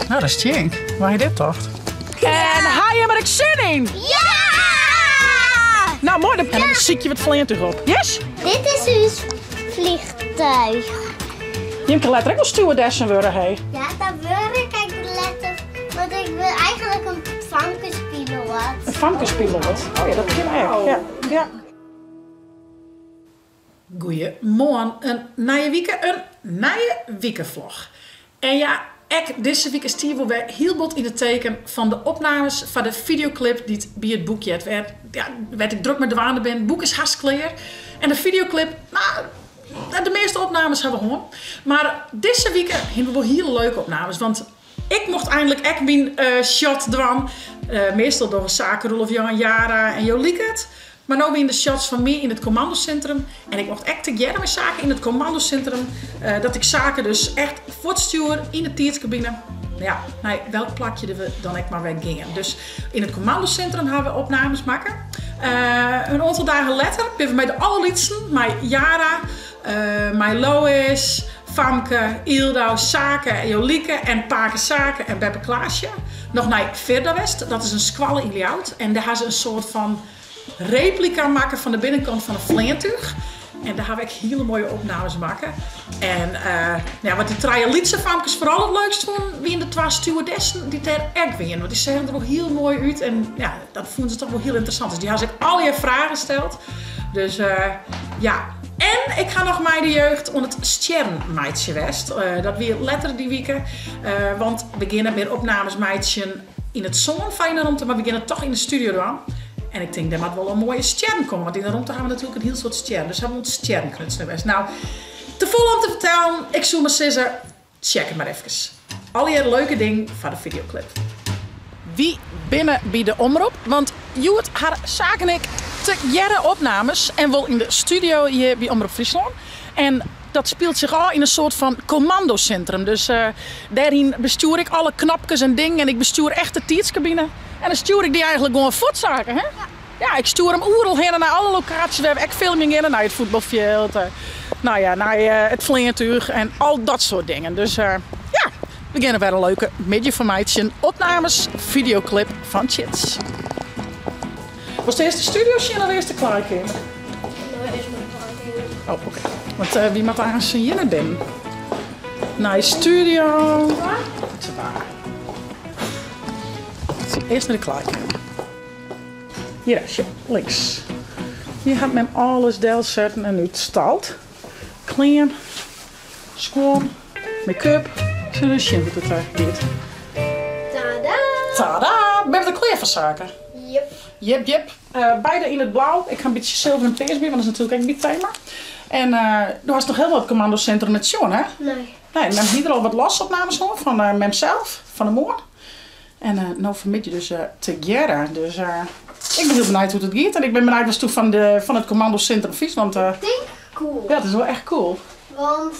Nou, dat is Tjink. Waar je dit tocht? En ga je maar ik zin in? Ja! Nou, mooi. En dan zie je wat vleertuig op. Yes? Dit is dus vliegtuig. Je kan letterlijk wel stewardessen worden, hé. Ja, dat wil ik letterlijk. Want ik wil eigenlijk een vankerspielot. Een vankerspielot. Oh ja, dat ken ik. Ja. Ja. Goeiemorgen. Een nieuwe weekenvlog. En ja, deze week is Tivo weer heel bot in het teken van de opnames van de videoclip die bij het boekje het werd. Ja, werd ik druk met de waande ben. Het boek is hartstikke klaar. En de videoclip, nou, de meeste opnames hebben we gewoon. Maar deze week hebben we wel heel leuke opnames. Want ik mocht eindelijk echt mijn shot doen. Meestal door zaken Rolf, Jan, Jara en Jolieke. Maar nu ben de shots van mij in het commandocentrum. En ik mocht echt together met zaken in het commandocentrum. Dat ik zaken dus echt voortstuur in de tijdscabine. Ja, nou, welk plakje we dan ik maar weg gingen. Dus in het commandocentrum hebben we opnames maken. Een aantal dagen later ben we met de allerliedsten. Met Jara, met Lois, Famke, Ildau, Zaken, Jolieke en Paken Zaken en Beppe Klaasje. Nog naar Verdawest, dat is een squalle in Ljout. En daar hebben ze een soort van replica maken van de binnenkant van een vleertuig. En daar heb ik hele mooie opnames maken. En ja, wat die trialietse famkes vooral het leukst vonden, wie in de twee stewardessen die ter echt winnen. Want die zagen er nog heel mooi uit. En ja, dat vonden ze toch wel heel interessant. Dus die had ik al je vragen gesteld. Dus ja. En ik ga nog met de jeugd om het Stjernmeidje West. Dat weer letter die weken. Want we beginnen met opnames meidje in het zonnefineruimte, maar we beginnen toch in de studio dan. En ik denk, daar moet wel een mooie stjern komen. Want in de ruimte hebben we natuurlijk een heel soort stjern. Dus hebben we ons stjernknutselen best. Nou, te vol om te vertellen. Ik zou maar zeggen, check het maar even. Al die leuke dingen van de videoclip. Wie binnen bij de omroep? Want Joet haar zaken ik te jaren opnames. En wel in de studio hier bij Omroep Friesland. En dat speelt zich al in een soort van commandocentrum. Dus daarin bestuur ik alle knapjes en dingen. En ik bestuur echt de tijdscabine. En dan stuur ik die eigenlijk gewoon voetzaken, hè? Ja, ik stuur hem overal heen naar alle locaties. We hebben echt filming in, naar het voetbalveld, nou ja, naar het vleertuig en al dat soort dingen. Dus ja, we beginnen weer een leuke mediaformatie, opnames, videoclip van Chits. Was de eerste studio of de eerste klaarkamer? Nee, is mijn klaarkamer. Oh, oké. Want wie moet aan zijn hier binnen? Naar je studio. Het is waar. Eerst naar de klaarkamer. Hier is je, links. Hier gaat men alles deel zetten en uitstalt. Clean, schoon, make-up. Zullen we zien wat het dit? Tada! Tada! Ben je er klaar voor zaken? Yep. Yep. Beide in het blauw. Ik ga een beetje zilver en peers bij, want dat is natuurlijk echt een thema. En er was nog heel wat commandocentrum met John, hè? Nee. Nee, men heeft er al wat losopnames van memzelf, van de moord. En nou vermid je dus together. Dus ik ben heel benieuwd hoe het gaat. En ik ben benieuwd was toe van het commandocentrum Friesland. Ik denk cool. Ja, het is wel echt cool. Want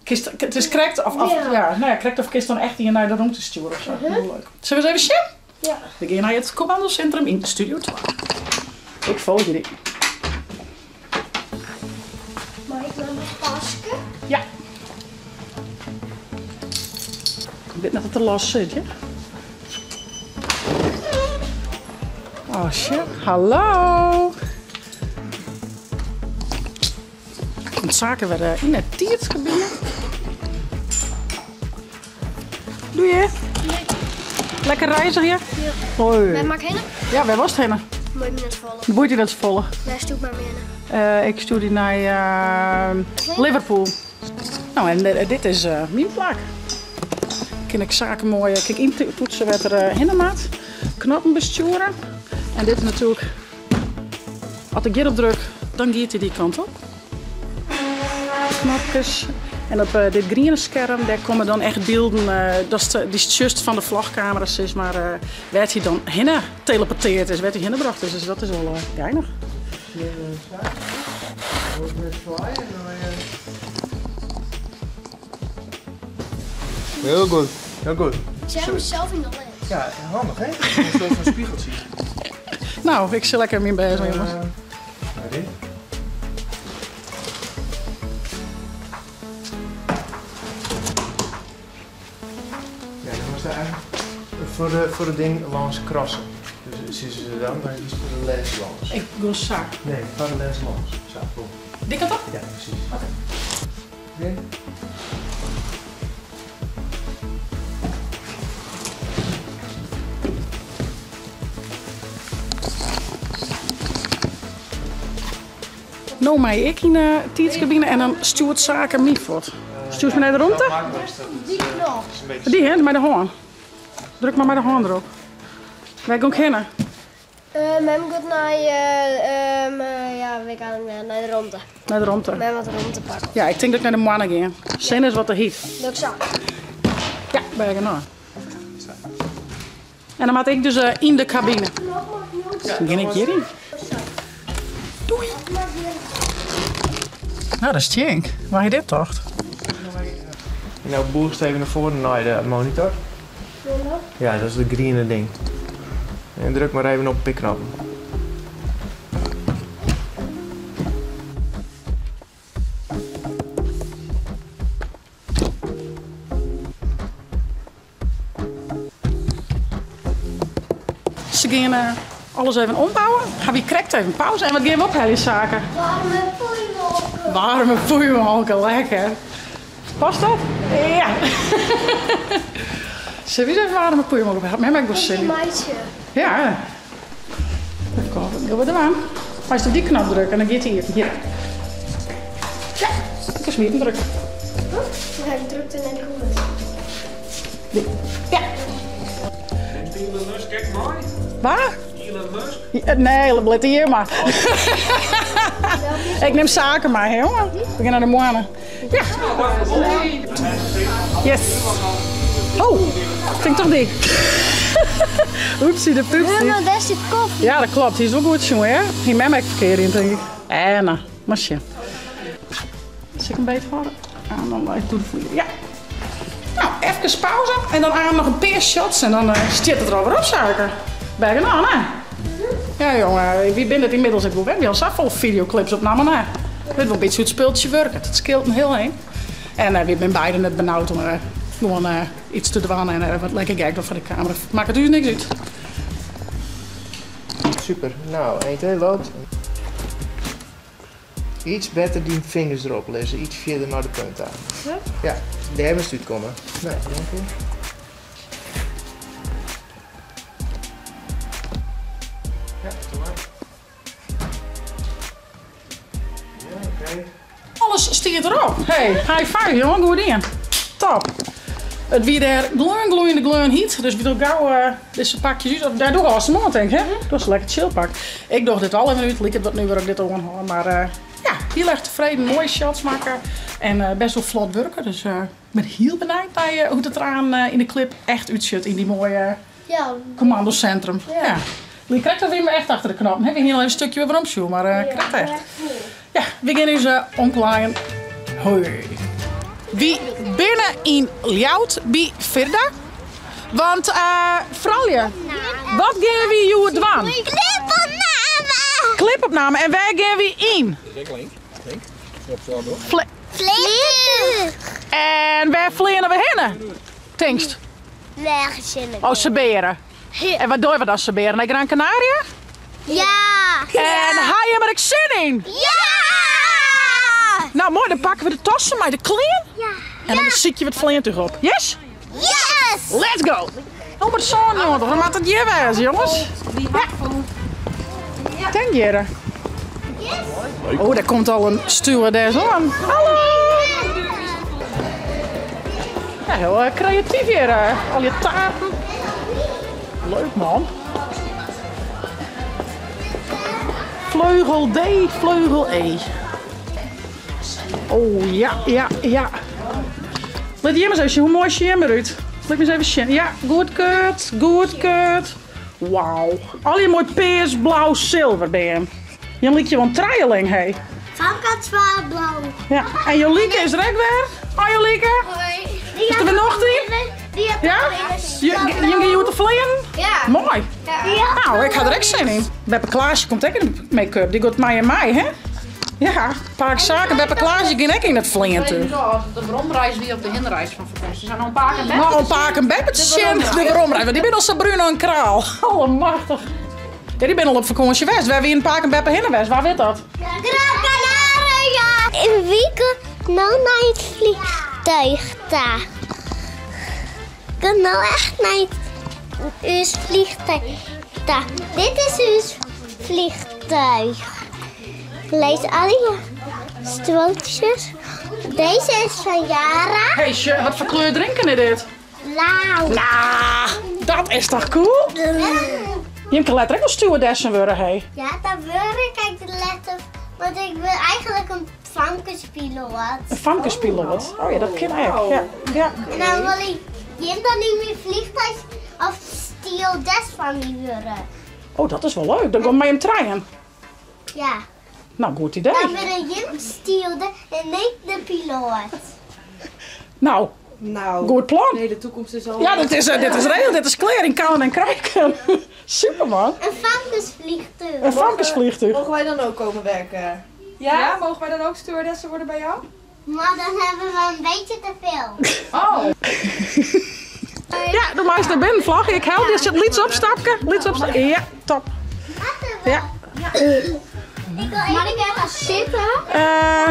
Het is correct of correct of kist dan echt hier naar de ruimte sturen of zo. Heel leuk. Zullen we eens even zien? ja. We gaan naar het commandocentrum in Studio 2. Ik volg jullie. Mag ik naar mijn pasje? Ja. Ik weet net dat het er los zit, ja? Oh shit, hallo! Want zaken we in het tijdscabine. Doe je? Nee. Lekker reizen hier? Ja. Hoi. Wij maken heen? Ja, waar was het heen? Moet je me net vallen? Boeit je dat volle? Wij stoep maar binnen. Ik stuur die naar Liverpool. Nou, en dit is mijn plak. Kan ik zaken mooi intoetsen wat er hinnemaat. Knoppen besturen. En dit is natuurlijk, als ik hierop druk, dan gaat hij die kant op. Knopjes. En op dit groene scherm, daar komen dan echt beelden, die is just van de vlogcamera's is, maar werd hij dan hinnen teleporteerd is, werd hij hinnengebracht is, dus dat is wel geinig. Heel goed, heel goed. Zij hebben zelf in de lens. Ja, handig hè? Als je het van spiegel ziet. Nou, ik zal lekker mijn bezig, jongens. Ready? voor het ding langs krassen. Dus zitten ze dan, maar die voor de lens langs. Ik wil zaak. Nee, van de lens langs. Zo, kom. Die kant op? Ja, precies. Oké. Okay. Nou, mij ik in de tijdskabine en dan stuurt zaken mij voort. Stuurt me naar de rondte? Die knop. Die, hè? Met de hand. Druk maar met de hand erop. Wij gaan kennen. Mem gaat naar ja, we gaan naar de ronde. Naar de rondte. Mem wat ronde pakken. Ja, ik denk dat ik naar de mannen ga. Zin is wat er heet. Dat zo. Ja, bij genoeg. En dan maak ik dus in de cabine. Dan ga ik hierin. Doei. Nou, dat is tjink. Waar je dit toch? Nou, boerst even naar voren naar de monitor. Ja, dat is de groene ding. En druk maar even op de pikknop. Ze gaan alles even ombouwen. Gaan we correct even pauze. En wat gaan we ophalen zaken? Warme poeimelken. Warme poeimelken, lekker. Past dat? Ja. Zullen we eens even warme poeimelken hebben? Met mij Een zin. meisje. Ja. Even kijken. Gaan we er aan. Als je op die knop drukt en dan gaat hij hier. Hier. Ja. Ik kan smieten drukken. Ja, ik drukte net goed. Ja. Elon Musk, kijk mooi. Waar? Elon Musk. Ja, nee, let hier maar. Ik neem zaken maar, hè, jongen. We gaan naar de moane. Ja. Yes. Oh, vind ik toch dik. Oepsie, de poepsie. Maar daar zit koffie. Ja, dat klopt. Die is wel goed, jongen, hè? Geen mij maar verkeerd in, denk ik. Nou, masje. Zal ik een beetje houden? En dan ik doe de vliegen. Ja. Nou, even pauze. En dan aan nog een paar shots. En dan stiert het er alweer op, zaken. Ben je nou, hè? Ja, jongen. Wie bent het inmiddels? Ik wil weg. Die al zoveel videoclips opnamen, hè? Ik weet wel een beetje hoe het speeltje werkt. Het scheelt me heel heen. En we zijn beiden net benauwd om gewoon iets te doen en wat lekker kijken voor de camera. Maakt het u niks uit. Super. Nou, 1, 2, loopt. Iets beter die vingers erop lezen. Iets verder naar de punt aan. Ja? Ja, daar hebben ze het komen. Nee, dank u. Ja, doe maar. Ja, oké. Alles stiert erop. Hey, high five, jongen. Goed in. Top. Het weer daar gloeiende heat. Dus we doen gauw deze pakjes uit. Daar doe ik al eens een denk ik, hè? Dat is een lekker chill pak. Ik doe dit al even uit. Lijkt het wat nu waar ik dit al aan. Maar ja, heel erg tevreden. Mooie shots maken. En best wel vlot werken. Dus ik ben heel benieuwd naar hoe het eraan in de clip echt uitziet. In die mooie Ja. commandocentrum. Ja. Je krijgt dat weer maar echt achter de knop. Heb je hier al een stukje over omshoe, maar krijgt echt. Ja, we gaan nu ze omklaaien. Hoi. Wie binnen in Ljout bij Virda? Want, Fralje, wat gaan we jou doen? Clipopname! Clipopname en wij gaan we in. Vlees! En wij vliegen we heen. Tinkst. Nergens in de Oh, Saberen. En wat doen we dan, Saberen? Naar Gran Canaria? Ja! En ga je er zin in? Ja! Nou, mooi, dan pakken we de tassen met de kleren. Ja! En dan zie je wat vliegen terug op. Yes? Yes! Let's go! Oh, maar zo'n jongen, dan maakt het hier wezen, jongens. Ja. Denk je er? Oh, daar komt al een stewardess aan. Hallo! Ja, heel creatief hier. Al je taarten. Leuk, man. Vleugel D, vleugel E. Oh, ja. Let hier maar eens even, hoe mooi is je hem eruit? Let me eens even zien. Ja, good cut. Wauw. Al je mooi peers, blauw, zilver ben je. Je liet je wel een trailing, hé. Vanka zwaar blauw. Ja, en Jolieke is er ook weer. Hoi Jolieke. Hoi. Is er weer nog die? Die heb Ja? Je moet te vliegen? Ja. Mooi. Ja. Nou, ik ga er echt zin in. Beppe Klaasje komt ook in de make-up. Die gaat mij en mij, hè? Ja, paar zaken bij Klaasje ging ik in het vliegen. De bromreis wie op de hinderreis van vakantie. Er zijn nog een paar keer Maar een paar keer bij het zien de bromreis. Want die ben al zo Bruno en Kraal. Allemachtig. Ja, die ben al op vakantie geweest. We hebben hier een paar keer bij Peppa geweest. Waar weet dat? Gran Canaria! In weken nou naar het vliegtuig daar. Ik kan nou echt naar het vliegtuig daar. Dit is ons vliegtuig. Lees alle strootjes. Deze is van Jara. Hey, wat voor kleur drinken is dit? Blauw. Nou, dat is toch cool? Je kan letterlijk wel stewardessen worden, hé. Ja, daar wil ik letten. Want ik wil eigenlijk een vankerspiloot. Een vankerspiloot. Oh ja, dat ken ik. Ja. En dan wil ik je dan niet meer vliegtuig of stewardess van die worden. Oh, dat is wel leuk. Dan kom je met hem trein. Ja. Nou, goed idee. Dan ben ik Jim stewardess en ik de piloot. Nou, goed plan. Nee, de toekomst is al... Ja, dit is regel. Dit is kleding, kan en krijgen. Super man. Een vankersvliegtuig. Een vankersvliegtuig. Mogen wij dan ook komen werken? Ja? Mogen wij dan ook stewardessen worden bij jou? Maar dan hebben we een beetje te veel. Oh. Ja, doe maar eens naar binnen, vlag. Ik help je. Zit liets opstappen. Ja, top. Ja. Maar ik ga gaan zitten.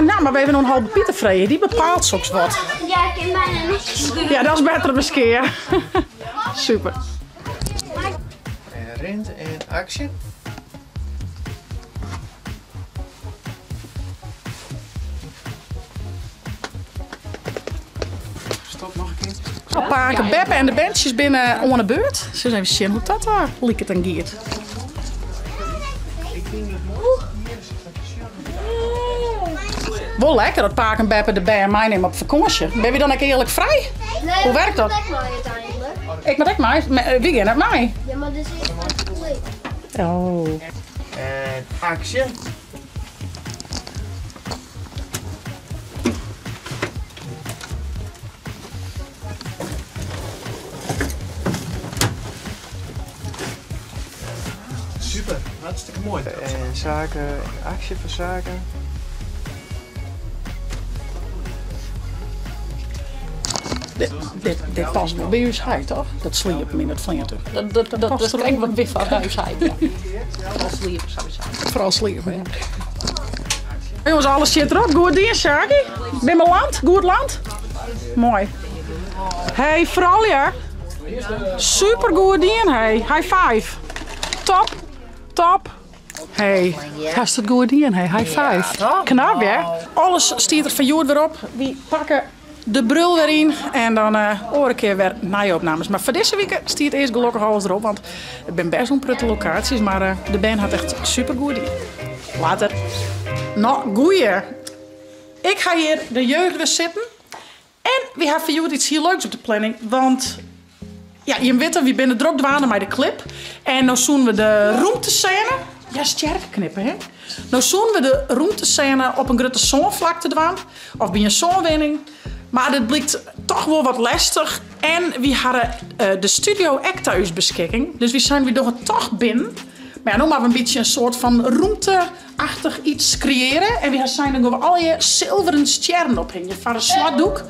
Nou, maar we hebben nog een halve Pieter vrije. Die bepaalt soms wat. Ja, ik heb bijna niks. Ja, dat is beter misschien. Super. En rent en actie. Stop nog een keer. Paken, Beppe en de bandjes binnen om de beurt. Zullen we even zien hoe dat daar liekt en giet. Wel lekker dat Paak en Beppe erbij en mij nemen op vakantie. Ben je dan ook eerlijk vrij? Nee, Hoe werkt dat? Ik maar uiteindelijk. Ik met ik mij. Wie gaat met mij? Ja, maar dus is het leuk. Oh. En actie. Super, hartstikke mooi. En zaken, en actie voor zaken. Dit past wel bij uw huis, toch? Dat sliepen in het vlinten. Dat is denk ik wat weer van huis huid, ja. Vooral sliepen sowieso. Vooral sliepen, ja. Jongens, alles zit erop. Goed dienst, Shaki. Ben mijn land? Goed land? Mooi. Hey, vooral ja. Super goed dienst, hey. High five. Top. Hey, heeft het goed dienst, hey. High five. Knap, ja. Alles stiert er van Joerd weer op. Die pakken de brul weer in en dan een keer weer naaiopnames. Maar voor deze week stiert eerst gelukkig alles erop, want het zijn best een prutte locaties, maar de band had echt super goed in. Later. Nou, goeie. Ik ga hier de jeugd zitten en we hebben voor jullie iets heel leuks op de planning, want ja, je weet we binnen druk dwalen met de clip en nou zien we de ruimtescène. Ja, sterk knippen, hè? Nou zien we de ruimtescène op een grote zonvlakte dwaan, of bij een zonwinning. Maar dit blijkt toch wel wat lastig. En we hadden de studio echt thuis beschikking. Dus we zijn weer het toch binnen. Maar ja, nu maar een beetje een soort van ruimte-achtig iets creëren. En we zijn dan al je zilveren sterren ophangen. Van een slatdoek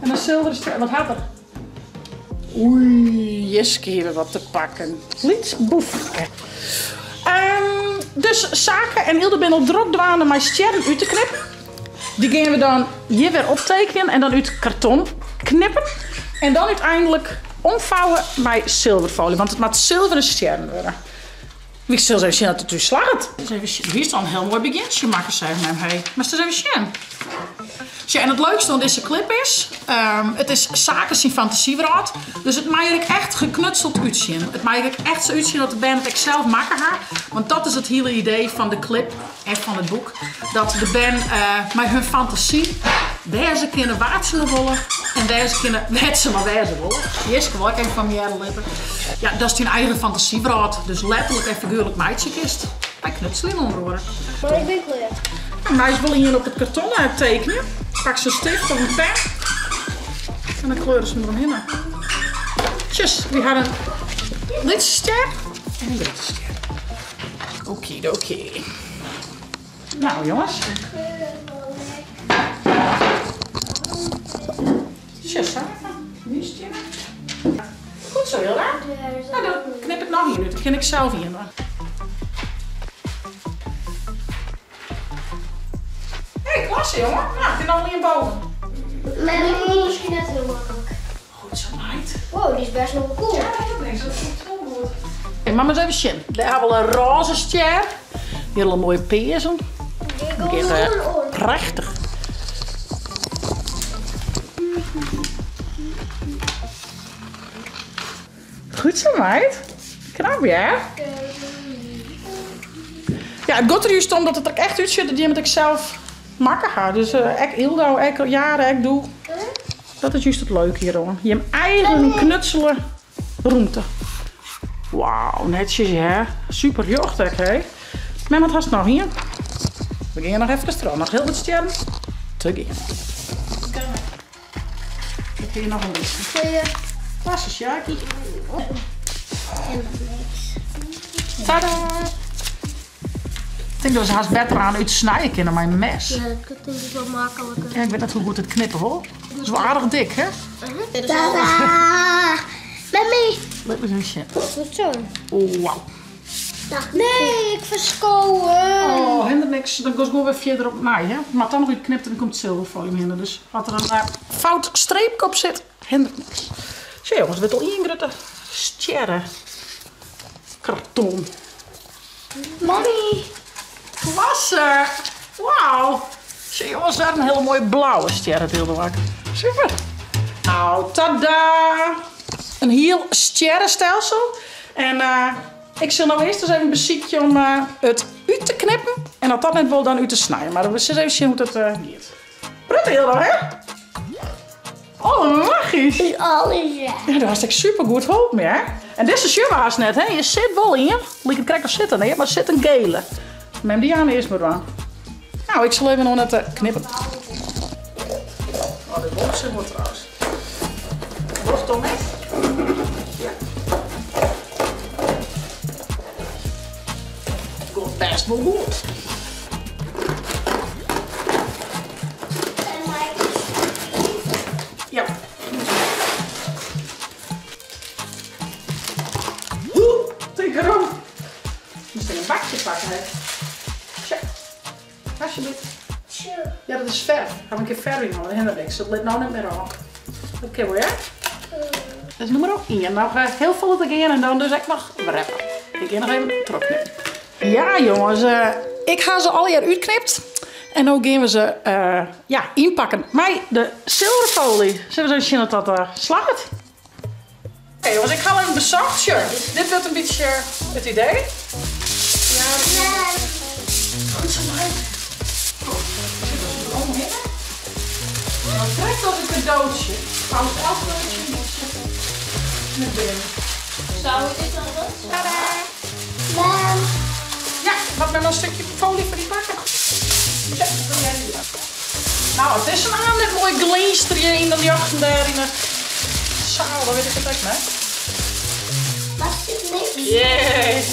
en een zilveren ster. Wat had er? Oei, Jiske hebben wat te pakken. Liets boef. Dus zaken en Hilde ben op druk dwaan mijn sterren uit te knippen. Die gaan we dan hier weer optekenen en dan uit karton knippen. En dan uiteindelijk omvouwen met zilverfolie, want het moet zilveren sterren worden. Ik zal eens even zien dat het u slaat. Dus even zien. Hier is dan een heel mooi beginsje maken, zeg maar. Hey. Maar het is even zien. Ja, en het leukste van deze clip is, het is zaken zien fantasieverhaal. Dus het mag ik echt geknutseld uitzien. Het mag ik echt zo uitzien dat de band het ik zelf maken ga. Want dat is het hele idee van de clip en van het boek. Dat de band met hun fantasie waar ze kunnen waard zullen willen en waar ze kunnen waar ze maar waar ze willen. Die is gewoon even van mijn lippen. Ja, dat is die eigen fantasieverhaal. Dus letterlijk en figuurlijk meidje kist. Bij knutselen omroeren. Maar ik ben kleur. En wij willen hier op het karton tekenen. Pak zo'n stift of een pen. En dan kleuren ze hem eromheen. Tjus, we hadden een lichtste ster en een grote ster. Oké. Nou jongens. Tjus, hè? Goed zo, Hilda. Nou, dan knip ik nog hier nu. Dat ging ik zelf hier. Hé, klasse jongen. Nou, ik vind nog niet in boven. Maar die is misschien net heel makkelijk. Goed zo, meid. Wow, die is best wel cool. Ja, heel niks. Dat is goed. Hey, mama, eens even zien. Daar hebben we een roze ster. Hier een mooie pezen. Prachtig. Goed zo, meid. Knap, ja? Ja, het gaat er juist om dat het er echt uitziet die met ik zelf maken ga. Dus ik Hilda, ik al jaren, ik doe. Dat is juist het leuke hier, hoor. Je hebt eigen knutselen ruimte. Wauw, netjes, hè? Super jochtig, hè? Maar wat hast nog hier? We gaan nog even terug. Nog heel wat sterren te gaan. Ik heb hier nog een beetje. Klasse, Sjaki. Tada! Ik denk dat ze haast beter aan uit snijden kunnen met mijn mes. Ja, dat denk ik wel makkelijker. Ja, ik weet net hoe goed het knippen, hoor. Het is wel aardig dik, hè? Tada! Mami! Let me eens zien. Goed zo. Oh, wauw. Nee, ik verskolen. Oh, hinder niks. Dan gaan we gewoon weer verder op mij, hè? Maar dan nog iets knipt en dan komt het zilverfolie in. Dus als er een fout streepje op zit, hindert niks. Zo jongens, we hebben al ingerutte sterren. Karton. Mami! Klasse! Wauw! Zo jongens, daar een hele mooie blauwe sterrenbeelden maken. Super! Nou, tada! Een heel sterrenstelsel. En ik zal nou eerst eens even een beziekje om het uit te knippen. En dat net wel dan uit te snijden. Maar we zullen even zien hoe het gaat. Prut heel nog, hè? Oh, magisch! Is alles, ja. Ja, daar was ik super goed hulp mee, hè? En dit is je was net, hè? Je zit wel in. Lijkt het krijg zitten, hè? Maar zit een gele. Neem die aan eerst maar aan. Nou, ik zal even nog net knippen. Oh, dit wordt zo goed trouwens. Wordt toch mee? Ja. Komt best wel goed. Ja. Tik erom. Je moet een bakje pakken, hè? Tja. Alsjeblieft. Ja, dat is verf. Ga een keer verf in halen, helemaal niks. Dat let nou niet meer aan. Oké, hoor, ja? Dat is nummer 1. Nou, heel veel te gaan en dan dus ik nog wrappen. Ik ga nog even terugknippen. Ja, jongens. Ik ga ze al hier uitknipt. En nu gaan we ze inpakken. Maar de zilverfolie. Zullen we zo zien dat dat slaat? Oké, jongens, ik ga even bezachtje. Dit wordt een beetje het idee. Ja, goed zo uit. Dan trek dat een cadeautje. Hou het elk cadeautje met binnen. Zou ik dit dan doen? Tada! Ja. Ja, wat met een stukje folie voor die pakken. Ja, dat wil jij niet doen. Nou, het is een aan dit mooi glinsterje in de jachten daar in de zaal. Dat weet ik het echt, hè? Was dit niks? Yay!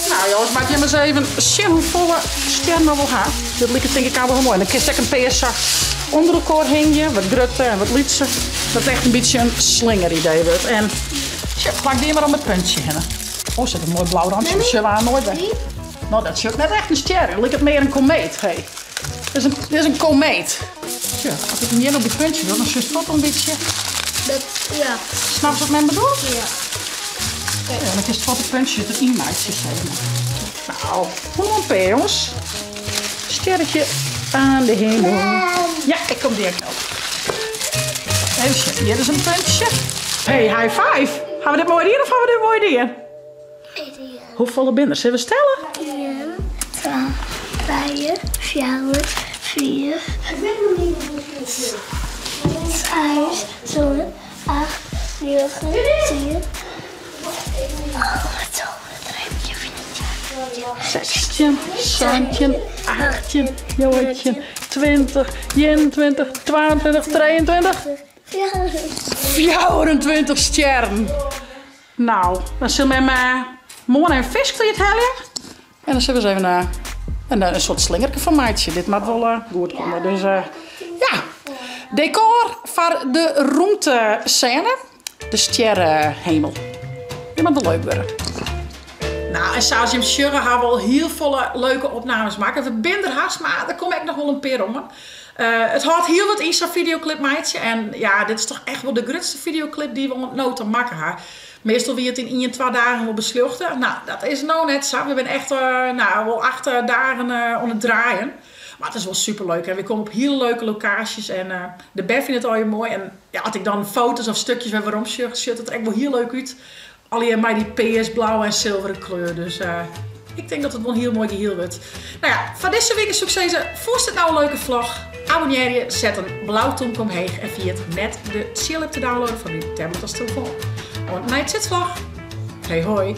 Nou jongens, maak je maar eens even zien hoe volle sterren we wel gaan. Dit lijkt denk ik al wel mooi. En dan kun je een PSA onder elkaar hingen, wat grutten en wat lietsen. Dat het echt een beetje een slingeridee wordt. En tja, maak die maar om het puntje heen. Oh, zit een mooi blauw randje. Dat zullen we nooit weg. Nou, dat is ook net echt een ster. Dan lijkt het meer een komeet. Hey. Dit is een komeet. Tja, als ik hem hier op die puntje doe, dan zit het een beetje. Dat, ja. Snap je wat men bedoelt? Ja. Ja, dan is het wat een puntje erin maakt, zeg maar. Nou, hoe een P, jongens. Sterretje aan de hemel. Ja, ik kom direct op. Even zien, hier is een puntje. Hey, high five. Gaan we dit mooi doen of gaan we dit mooi doen? Hoeveel binnen? Zullen we stellen? 1, 2, 3, 4, 5, 7, 8, 9, 10. 16, 17, 18, 19, 20, 21, 22, 23, 24 sterren. Nou, dan zullen we met morgen een vis het halen. En dan zullen we eens even een soort slingerke van maatje. Dit moet wel goed komen. Dus ja, decor voor de ruimtescène. De sterrenhemel. Die moet wel leuk worden. Nou, en zoals je hem sjurren, hebben we al heel veel leuke opnames maken. We binden haast, maar daar kom ik nog wel een peer om. Het houdt heel wat in zo'n videoclip, meidje. En ja, dit is toch echt wel de grootste videoclip die we nooit te maken hebben. Meestal wie het in 1-2 dagen wil besluchten. Nou, dat is nou net zo. We zijn echt wel 8 dagen aan het draaien. Maar het is wel super leuk. We komen op hele leuke locaties. En de Bef vindt het al heel mooi. En ja, als ik dan foto's of stukjes weer waarom shirt het er echt wel heel leuk uit. Alleen maar die PS blauwe en zilveren kleur. Dus ik denk dat het wel een heel mooi geheel wordt. Nou ja, van deze week is succes. Vond je het nou een leuke vlog? Abonneer je, zet een blauw toempje omheen en via het net de chill app te downloaden van uw tablet als telefoon. Want mij het zitvlog. Hey hoi!